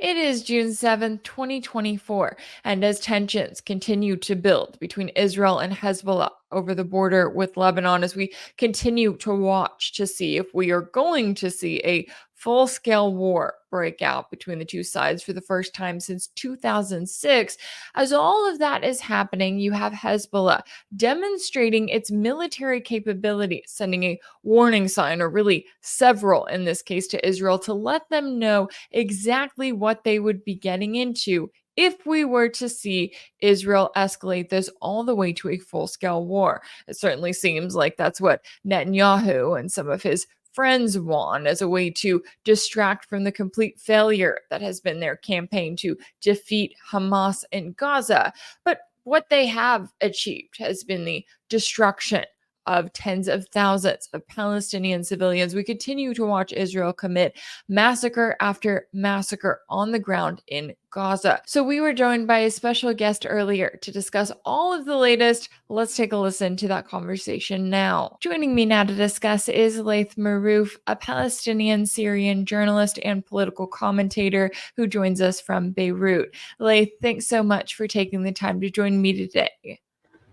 It is June 7th, 2024, and as tensions continue to build between Israel and Hezbollah over the border with Lebanon, as we continue to watch to see if we are going to see a full scale war break out between the two sides for the first time since 2006. As all of that is happening, you have Hezbollah demonstrating its military capabilities, sending a warning sign, or really several in this case, to Israel to let them know exactly what they would be getting into if we were to see Israel escalate this all the way to a full scale war. It certainly seems like that's what Netanyahu and some of his friends want as a way to distract from the complete failure that has been their campaign to defeat Hamas in Gaza. But what they have achieved has been the destruction of tens of thousands of Palestinian civilians. We continue to watch Israel commit massacre after massacre on the ground in Gaza. So we were joined by a special guest earlier to discuss all of the latest. Let's take a listen to that conversation now. Joining me now to discuss is Laith Marouf, a Palestinian-Syrian journalist and political commentator who joins us from Beirut. Laith, thanks so much for taking the time to join me today.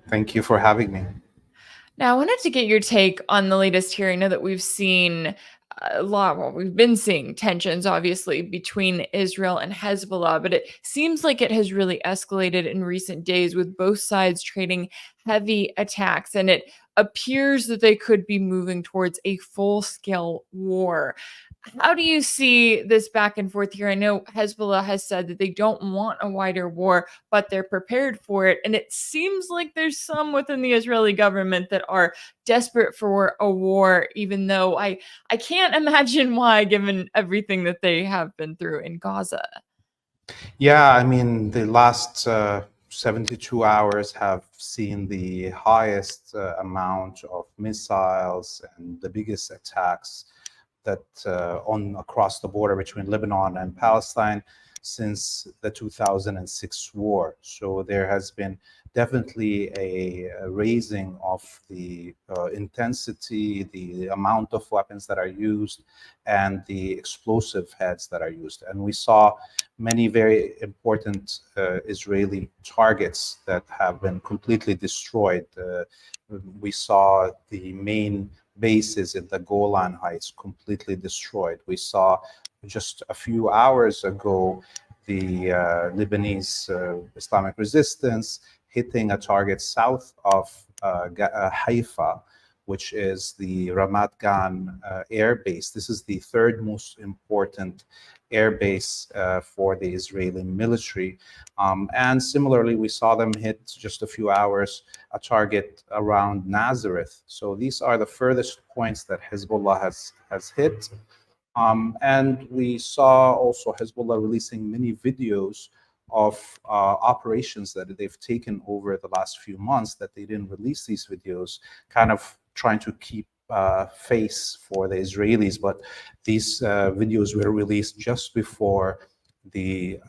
Thank you for having me. Now, I wanted to get your take on the latest here. I know that we've seen we've been seeing tensions, obviously, between Israel and Hezbollah, but it seems like it has really escalated in recent days with both sides trading heavy attacks, and it appears that they could be moving towards a full-scale war. How do you see this back and forth here? I know Hezbollah has said that they don't want a wider war, but they're prepared for it. And it seems like there's some within the Israeli government that are desperate for a war, even though I can't imagine why, given everything that they have been through in Gaza. Yeah, I mean, the last 72 hours have seen the highest amount of missiles and the biggest attacks that across the border between Lebanon and Palestine since the 2006 war. So there has been definitely a raising of the intensity, the amount of weapons that are used, and the explosive heads that are used. And we saw many very important Israeli targets that have been completely destroyed. We saw the main bases in the Golan Heights completely destroyed. We saw just a few hours ago the Lebanese Islamic resistance hitting a target south of Haifa, which is the Ramat Gan air base. This is the third most important air base for the Israeli military. And similarly, we saw them hit just a few hours a target around Nazareth. So these are the furthest points that Hezbollah has hit. And we saw also Hezbollah releasing many videos of operations that they've taken over the last few months that they didn't release these videos, kind of trying to keep face for the Israelis. But these videos were released just before the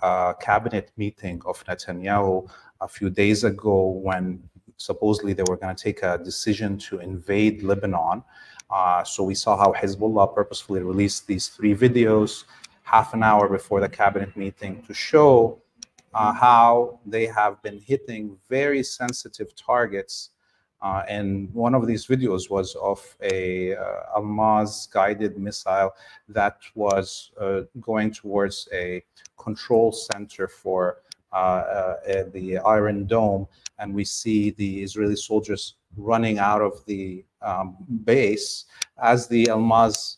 cabinet meeting of Netanyahu a few days ago, when supposedly they were going to take a decision to invade Lebanon. So we saw how Hezbollah purposefully released these 3 videos half an hour before the cabinet meeting to show how they have been hitting very sensitive targets. And one of these videos was of a Almaz guided missile that was going towards a control center for the Iron Dome. And we see the Israeli soldiers running out of the base as the Almaz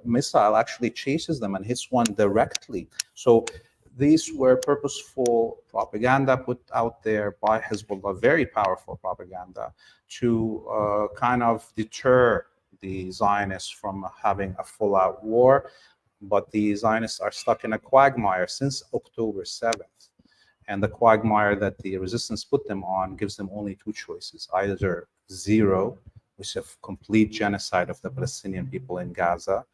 missile actually chases them and hits one directly. So these were purposeful propaganda put out there by Hezbollah, very powerful propaganda, to kind of deter the Zionists from having a full-out war. But the Zionists are stuck in a quagmire since October 7th. And the quagmire that the resistance put them on gives them only 2 choices: either 0, which is a complete genocide of the Palestinian people in Gaza,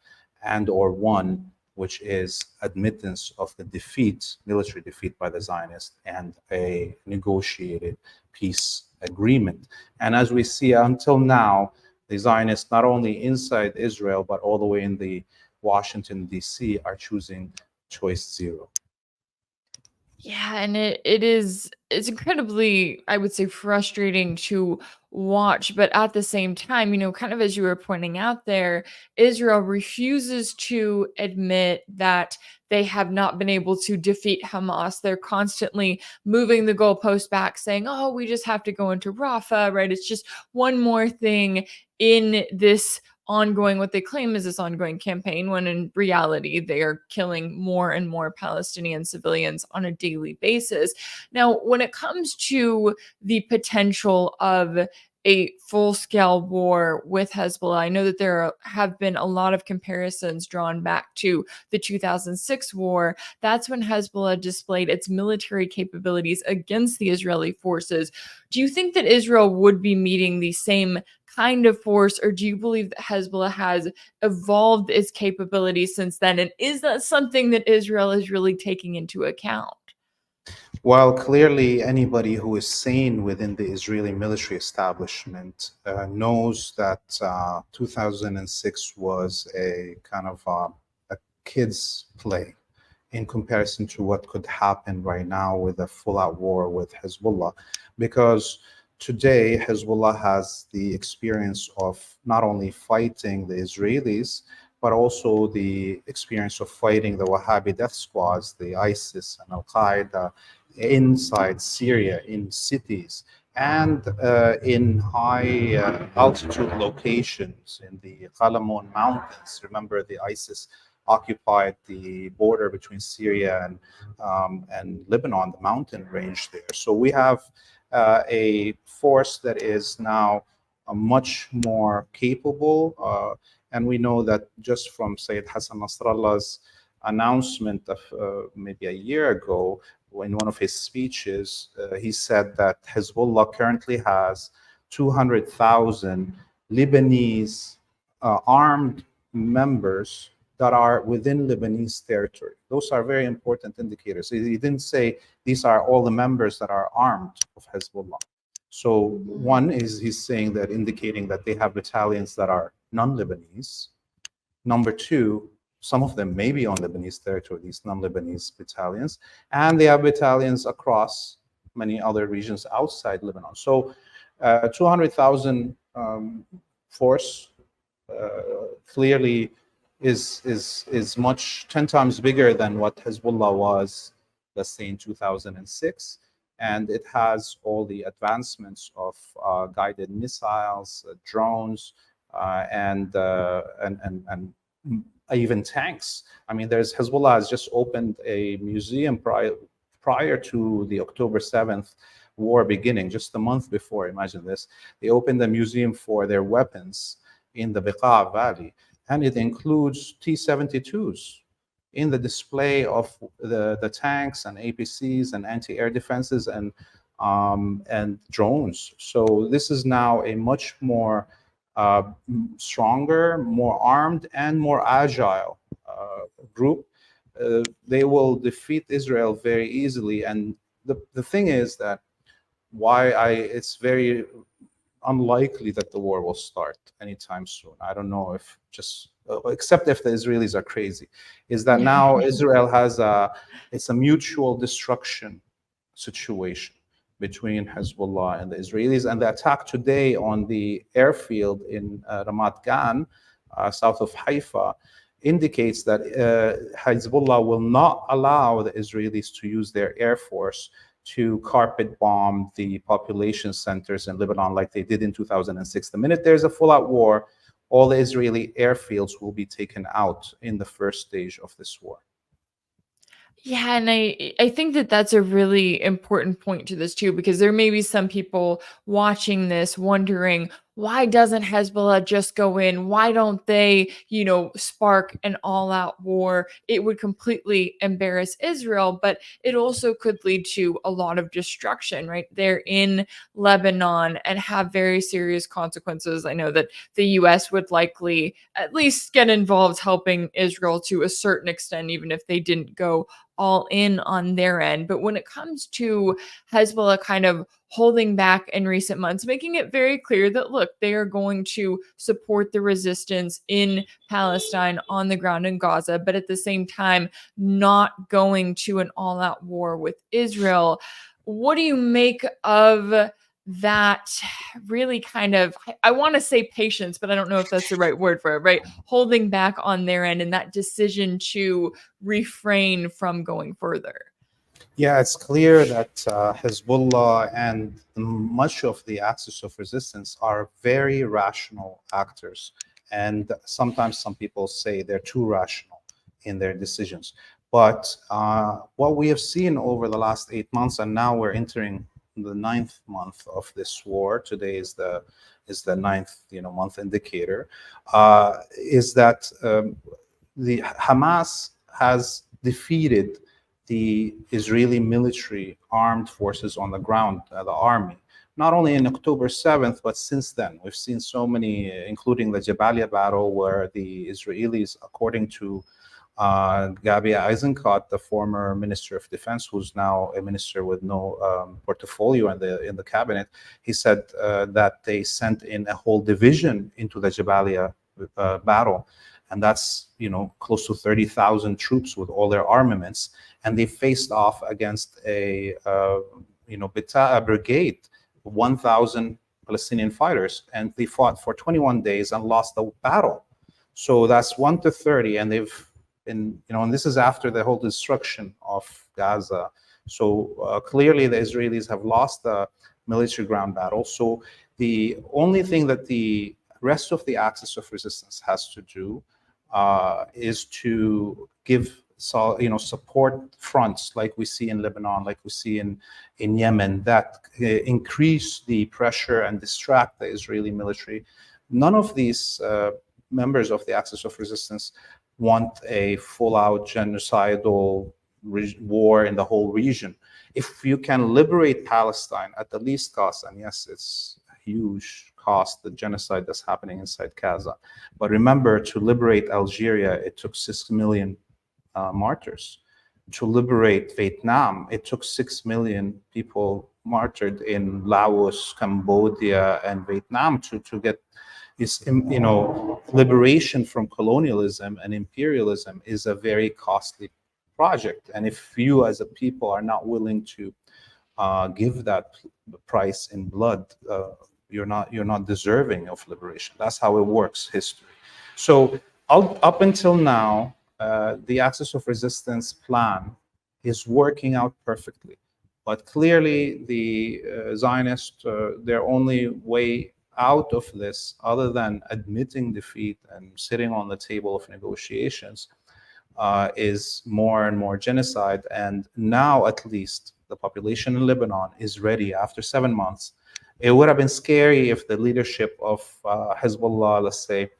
and or 1, which is admittance of the defeat, military defeat by the Zionists, and a negotiated peace agreement. And as we see until now, the Zionists, not only inside Israel, but all the way in the Washington, D.C., are choosing choice 0. Yeah, and it's incredibly, I would say, frustrating to watch, but at the same time, kind of as you were pointing out there, Israel refuses to admit that they have not been able to defeat Hamas. They're constantly moving the goalpost back, saying, "Oh, we just have to go into Rafah," right? It's just one more thing in this ongoing, what they claim is this ongoing campaign, when in reality they are killing more and more Palestinian civilians on a daily basis. Now, when it comes to the potential of a full-scale war with Hezbollah, I know that have been a lot of comparisons drawn back to the 2006 war. That's when Hezbollah displayed its military capabilities against the Israeli forces. Do you think that Israel would be meeting the same kind of force, or do you believe that Hezbollah has evolved its capabilities since then? And is that something that Israel is really taking into account? Well, clearly, anybody who is sane within the Israeli military establishment knows that 2006 was a kind of a kid's play in comparison to what could happen right now with a full-out war with Hezbollah. Because today, Hezbollah has the experience of not only fighting the Israelis, but also the experience of fighting the Wahhabi death squads, the ISIS and Al-Qaeda, inside Syria, in cities, and in high altitude locations in the Qalamon Mountains. Remember, the ISIS occupied the border between Syria and Lebanon, the mountain range there. So we have a force that is now much more capable. And we know that just from Sayyid Hassan Nasrallah's announcement of maybe a year ago, in one of his speeches, he said that Hezbollah currently has 200,000 Lebanese armed members that are within Lebanese territory. Those are very important indicators. He didn't say these are all the members that are armed of Hezbollah. So one is he's saying that, indicating that they have battalions that are non-Lebanese. Number two, some of them may be on Lebanese territory, these non-Lebanese battalions, and they have battalions across many other regions outside Lebanon. So 200,000 force clearly is much 10 times bigger than what Hezbollah was, let's say, in 2006. And it has all the advancements of guided missiles, drones, and even tanks. I mean, Hezbollah has just opened a museum prior to the October 7th war beginning, just a month before. Imagine this. They opened a museum for their weapons in the Beqa Valley, and it includes T-72s in the display of the tanks and APCs and anti-air defenses and drones. So this is now a much more stronger, more armed, and more agile group. They will defeat Israel very easily. And the thing is that it's very unlikely that the war will start anytime soon. I don't know if except if the Israelis are crazy, is that now Israel it's a mutual destruction situation between Hezbollah and the Israelis. And the attack today on the airfield in Ramat Gan, south of Haifa, indicates that Hezbollah will not allow the Israelis to use their air force to carpet bomb the population centers in Lebanon like they did in 2006. The minute there's a full-out war, all the Israeli airfields will be taken out in the first stage of this war. Yeah, and I think that that's a really important point to this too, because there may be some people watching this wondering, why doesn't Hezbollah just go in? Why don't they, spark an all-out war? It would completely embarrass Israel, but it also could lead to a lot of destruction, right? They're in Lebanon and have very serious consequences. I know that the US would likely at least get involved helping Israel to a certain extent, even if they didn't go all in on their end. But when it comes to Hezbollah kind of holding back in recent months, making it very clear that, look, they are going to support the resistance in Palestine on the ground in Gaza, but at the same time, not going to an all out war with Israel. What do you make of that really kind of, I want to say patience, but I don't know if that's the right word for it, right? Holding back on their end and that decision to refrain from going further? Yeah, it's clear that Hezbollah and much of the axis of resistance are very rational actors. And sometimes some people say they're too rational in their decisions. But what we have seen over the last 8 months, and now we're entering the 9th month of this war. Today is the 9th month indicator. Is that the Hamas has defeated the Israeli military armed forces on the ground, the army, not only in October 7th, but since then. We've seen so many, including the Jabalia battle, where the Israelis, according to Gabi Eisenkot, the former Minister of Defense, who's now a minister with no portfolio in the cabinet, he said that they sent in a whole division into the Jabalia battle. And that's, close to 30,000 troops with all their armaments. And they faced off against a brigade, 1,000 Palestinian fighters. And they fought for 21 days and lost the battle. So that's 1 to 30. And they've been, and this is after the whole destruction of Gaza. So clearly the Israelis have lost the military ground battle. So the only thing that the rest of the axis of resistance has to do is to give support fronts like we see in Lebanon, like we see in Yemen, that increase the pressure and distract the Israeli military. None of these members of the axis of resistance want a full-out genocidal war in the whole region. If you can liberate Palestine at the least cost, and yes, it's a huge cost, the genocide that's happening inside Gaza. But remember, to liberate Algeria, it took 6 million martyrs. To liberate Vietnam, it took 6 million people martyred in Laos, Cambodia, and Vietnam to get this, liberation from colonialism and imperialism is a very costly project. And if you as a people are not willing to give that price in blood, you're not deserving of liberation. That's how it works, history. So up until now, the axis of resistance plan is working out perfectly. But clearly the Zionists, their only way out of this, other than admitting defeat and sitting on the table of negotiations, is more and more genocide. And now at least the population in Lebanon is ready after 7 months. It would have been scary if the leadership of Hezbollah, let's say,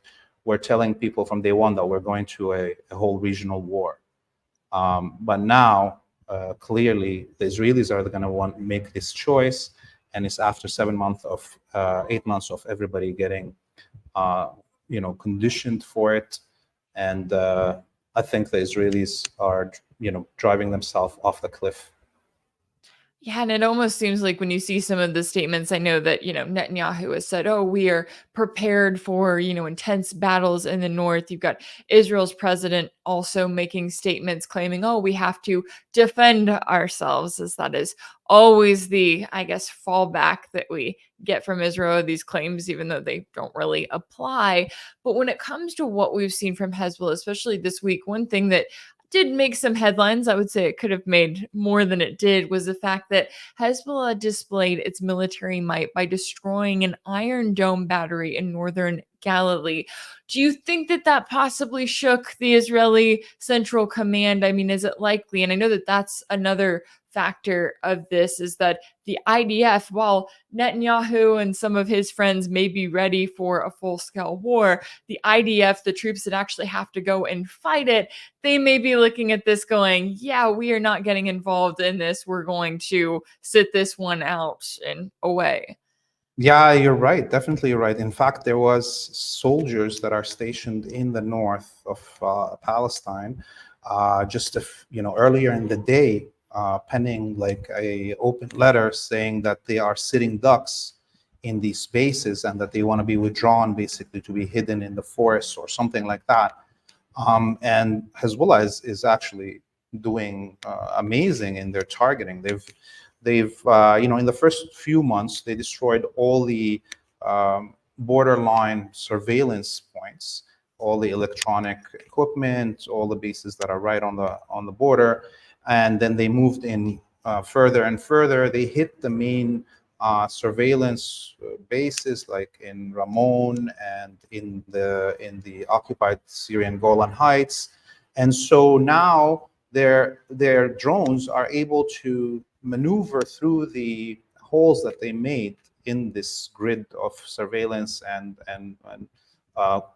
were telling people from day one that we're going to a whole regional war. But now, clearly, the Israelis are going to make this choice, and it's after 8 months of everybody getting, conditioned for it. And I think the Israelis are, driving themselves off the cliff. Yeah, and it almost seems like when you see some of the statements, I know that, Netanyahu has said, oh, we are prepared for, intense battles in the north. You've got Israel's president also making statements claiming, oh, we have to defend ourselves, as that is always the, I guess, fallback that we get from Israel, these claims, even though they don't really apply. But when it comes to what we've seen from Hezbollah, especially this week, one thing that did make some headlines, I would say it could have made more than it did, was the fact that Hezbollah displayed its military might by destroying an Iron Dome battery in northern Galilee. Do you think that that possibly shook the Israeli Central Command? I mean, is it likely? And I know that that's another factor of this, is that the IDF, while Netanyahu and some of his friends may be ready for a full-scale war, the IDF, the troops that actually have to go and fight it, they may be looking at this going, yeah, we are not getting involved in this. We're going to sit this one out and away. Yeah, you're right. Definitely you're right. In fact, there was soldiers that are stationed in the north of Palestine just earlier in the day, penning like a open letter saying that they are sitting ducks in these spaces and that they want to be withdrawn, basically to be hidden in the forest or something like that. And Hezbollah is actually doing amazing in their targeting. They've in the first few months, they destroyed all the borderline surveillance points, all the electronic equipment, all the bases that are right on the border, and then they moved in further and further. They hit the main surveillance bases like in Ramon and in the occupied Syrian Golan Heights, and so now their drones are able to maneuver through the holes that they made in this grid of surveillance and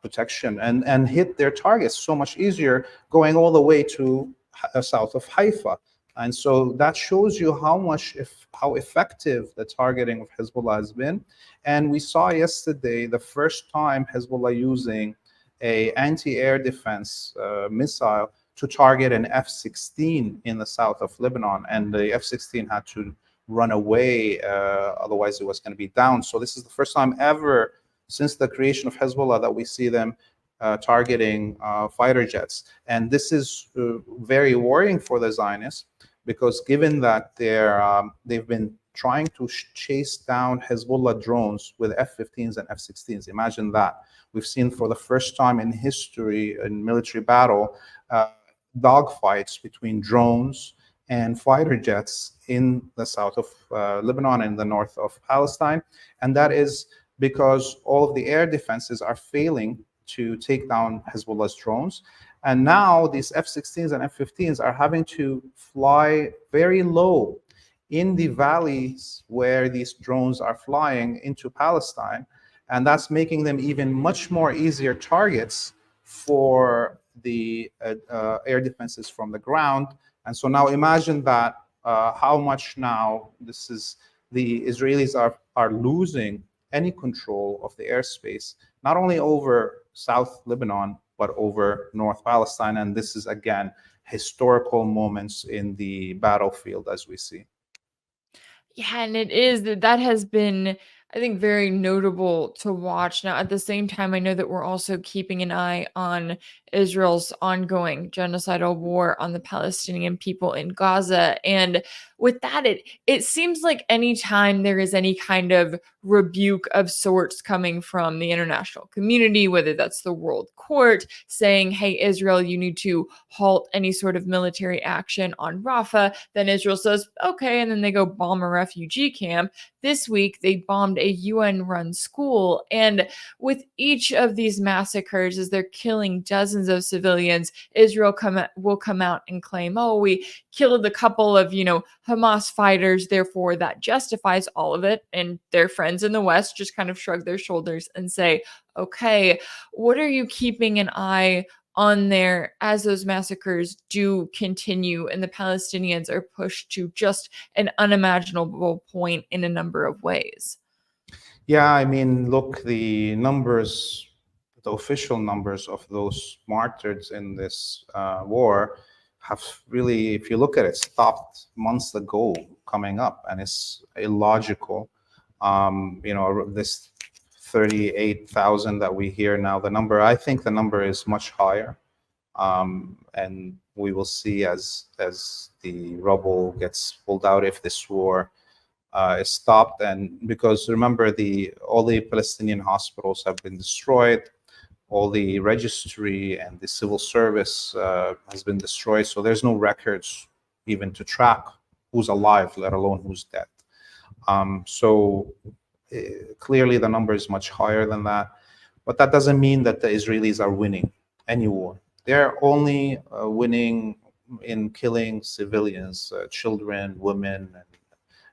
protection and hit their targets so much easier, going all the way to south of Haifa. And so that shows you how effective the targeting of Hezbollah has been. And we saw yesterday the first time Hezbollah using a anti-air defense missile to target an F-16 in the south of Lebanon, and the F-16 had to run away, otherwise it was going to be down. So this is the first time ever since the creation of Hezbollah that we see them targeting fighter jets. And this is very worrying for the Zionists, because given that they've been trying to chase down Hezbollah drones with F-15s and F-16s. Imagine that. We've seen for the first time in history in military battle dogfights between drones and fighter jets in the south of Lebanon and the north of Palestine. And that is because all of the air defenses are failing to take down Hezbollah's drones. And now these F-16s and F-15s are having to fly very low in the valleys where these drones are flying into Palestine. And that's making them even much more easier targets for the air defenses from the ground. And so now imagine that how much now the Israelis are losing any control of the airspace, not only over South Lebanon, but over North Palestine. And this is, again, historical moments in the battlefield as we see. Yeah, and it is that has been, I think, very notable to watch. Now, at the same time, I know that we're also keeping an eye on Israel's ongoing genocidal war on the Palestinian people in Gaza. And with that, it seems like anytime there is any kind of rebuke of sorts coming from the international community, whether that's the World Court saying, hey, Israel, you need to halt any sort of military action on Rafah, then Israel says, okay, and then they go bomb a refugee camp. This week, they bombed a UN-run school. And with each of these massacres, as they're killing dozens of civilians, Israel will come out and claim, oh, we killed a couple of, Hamas fighters, therefore that justifies all of it. And their friends in the West just kind of shrug their shoulders and say, okay, what are you keeping an eye on there as those massacres do continue and the Palestinians are pushed to just an unimaginable point in a number of ways? Yeah, I mean, look, the official numbers of those martyred in this war have really, if you look at it, stopped months ago coming up, and it's illogical. This 38,000 that we hear now, I think the number is much higher. And we will see as the rubble gets pulled out if this war is stopped. And because remember, all the Palestinian hospitals have been destroyed, all the registry and the civil service has been destroyed. So there's no records even to track who's alive, let alone who's dead. Clearly the number is much higher than that. But that doesn't mean that the Israelis are winning any war. They're only winning in killing civilians, children, women, and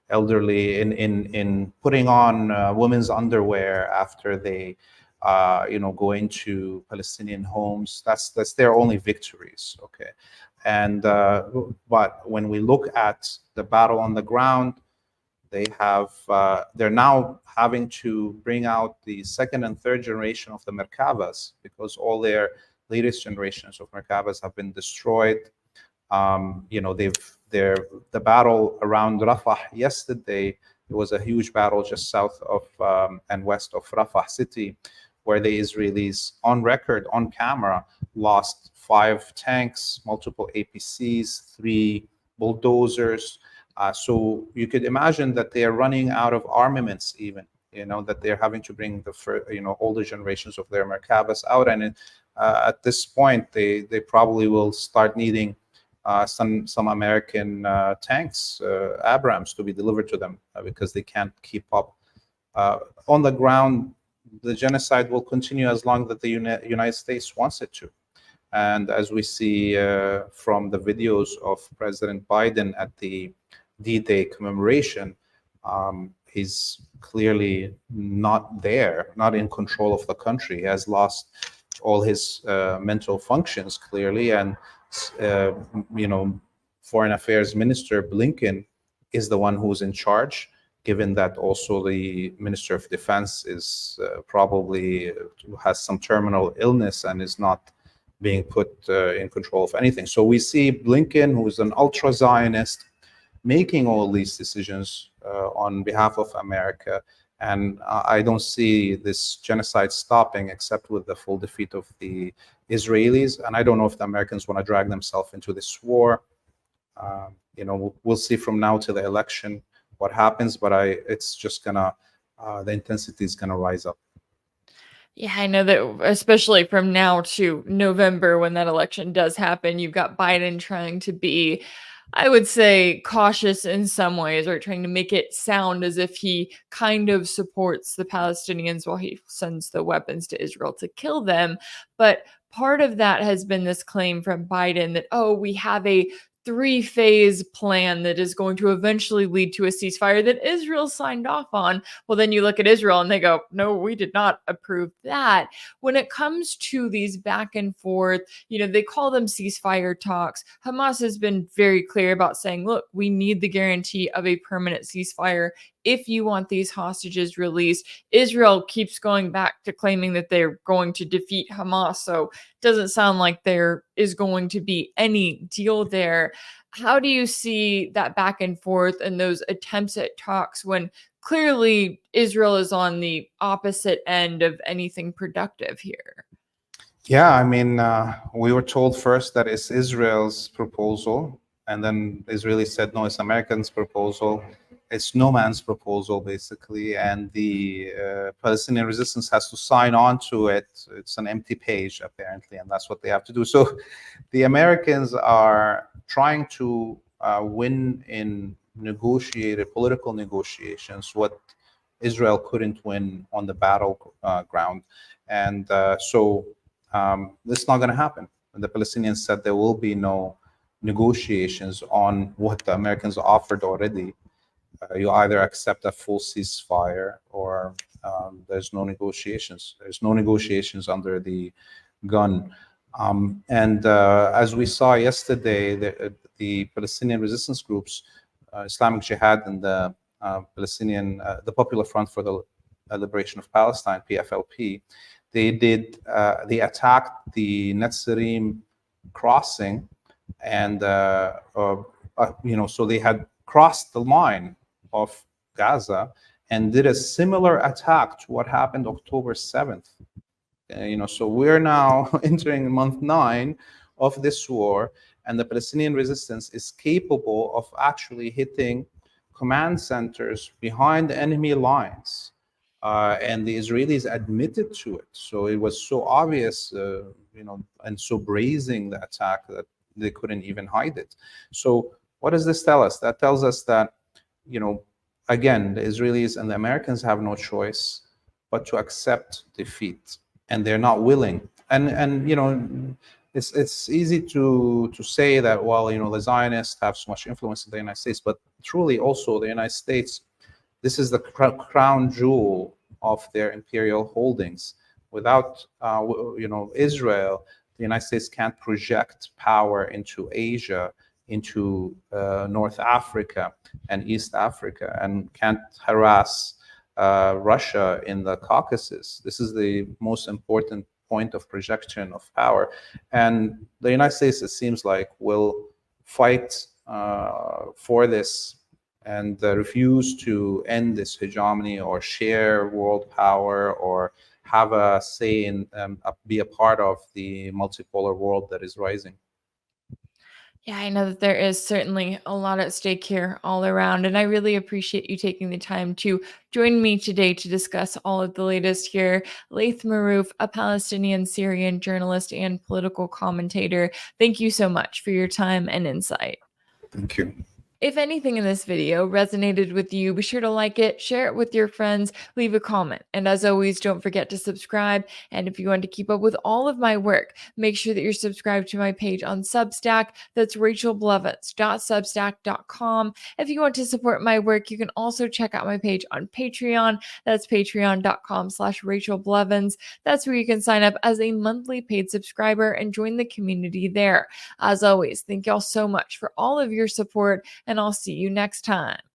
elderly, in putting on women's underwear after they go into Palestinian homes. That's their only victories. Okay, and but when we look at the battle on the ground, they're now having to bring out the second and third generation of the Merkavas, because all their latest generations of Merkavas have been destroyed The battle around Rafah yesterday, it was a huge battle just south of and west of Rafah city, where the Israelis, on record, on camera, lost 5 tanks, multiple APCs, 3 bulldozers. So you could imagine that they are running out of armaments, even, that they're having to bring the older generations of their Merkabas out. And at this point, they probably will start needing some American tanks, Abrams, to be delivered to them because they can't keep up. On the ground, the genocide will continue as long as the United States wants it to. And as we see from the videos of President Biden at the D-Day commemoration, he's clearly not there, not in control of the country. He has lost all his mental functions, clearly. And Foreign Affairs Minister Blinken is the one who's in charge, given that also the Minister of Defense is probably has some terminal illness and is not being put in control of anything. So we see Blinken, who is an ultra-Zionist, making all these decisions on behalf of America. And I don't see this genocide stopping except with the full defeat of the Israelis. And I don't know if the Americans want to drag themselves into this war. We'll see from now to the election what happens, but it's just gonna, the intensity is gonna rise up. Yeah, I know that especially from now to November, when that election does happen, you've got Biden trying to be, I would say, cautious in some ways, or trying to make it sound as if he kind of supports the Palestinians while he sends the weapons to Israel to kill them. But part of that has been this claim from Biden that, we have a 3-phase plan that is going to eventually lead to a ceasefire that Israel signed off on. Well, then you look at Israel and they go, no, we did not approve that. When it comes to these back and forth, they call them ceasefire talks. Hamas has been very clear about saying, look, we need the guarantee of a permanent ceasefire if you want these hostages released. Israel keeps going back to claiming that they're going to defeat Hamas. So it doesn't sound like there is going to be any deal there. How do you see that back and forth and those attempts at talks when clearly Israel is on the opposite end of anything productive here? Yeah, I mean, we were told first that it's Israel's proposal, and then the Israelis said, no, it's Americans' proposal. It's no man's proposal, basically, and the Palestinian resistance has to sign on to it. It's an empty page, apparently, and that's what they have to do. So the Americans are trying to win in political negotiations what Israel couldn't win on the battleground. And so this is not going to happen. The Palestinians said there will be no negotiations on what the Americans offered already. You either accept a full ceasefire or there's no negotiations. There's no negotiations under the gun. And as we saw yesterday, the Palestinian resistance groups, Islamic Jihad and the the Popular Front for the Liberation of Palestine, PFLP, they attacked the Netzarim crossing, and so they had crossed the line of Gaza and did a similar attack to what happened October 7th. So we're now entering month 9 of this war, and the Palestinian resistance is capable of actually hitting command centers behind the enemy lines. And the Israelis admitted to it. So it was so obvious, and so brazen, the attack, that they couldn't even hide it. So what does this tell us? That tells us that, again, the Israelis and the Americans have no choice but to accept defeat, and they're not willing. And it's easy to say that, well, the Zionists have so much influence in the United States, but truly also the United States, this is the crown jewel of their imperial holdings. Without Israel, the United States can't project power into Asia, into North Africa and East Africa, and can't harass Russia in the Caucasus. This is the most important point of projection of power. And the United States, it seems like, will fight for this and refuse to end this hegemony or share world power or have a say in, be a part of the multipolar world that is rising. Yeah, I know that there is certainly a lot at stake here all around, and I really appreciate you taking the time to join me today to discuss all of the latest here. Laith Marouf, a Palestinian-Syrian journalist and political commentator, thank you so much for your time and insight. Thank you. If anything in this video resonated with you, be sure to like it, share it with your friends, leave a comment. And as always, don't forget to subscribe. And if you want to keep up with all of my work, make sure that you're subscribed to my page on Substack. That's rachelblevins.substack.com. If you want to support my work, you can also check out my page on Patreon. That's patreon.com/rachelblevins. That's where you can sign up as a monthly paid subscriber and join the community there. As always, thank y'all so much for all of your support, and I'll see you next time.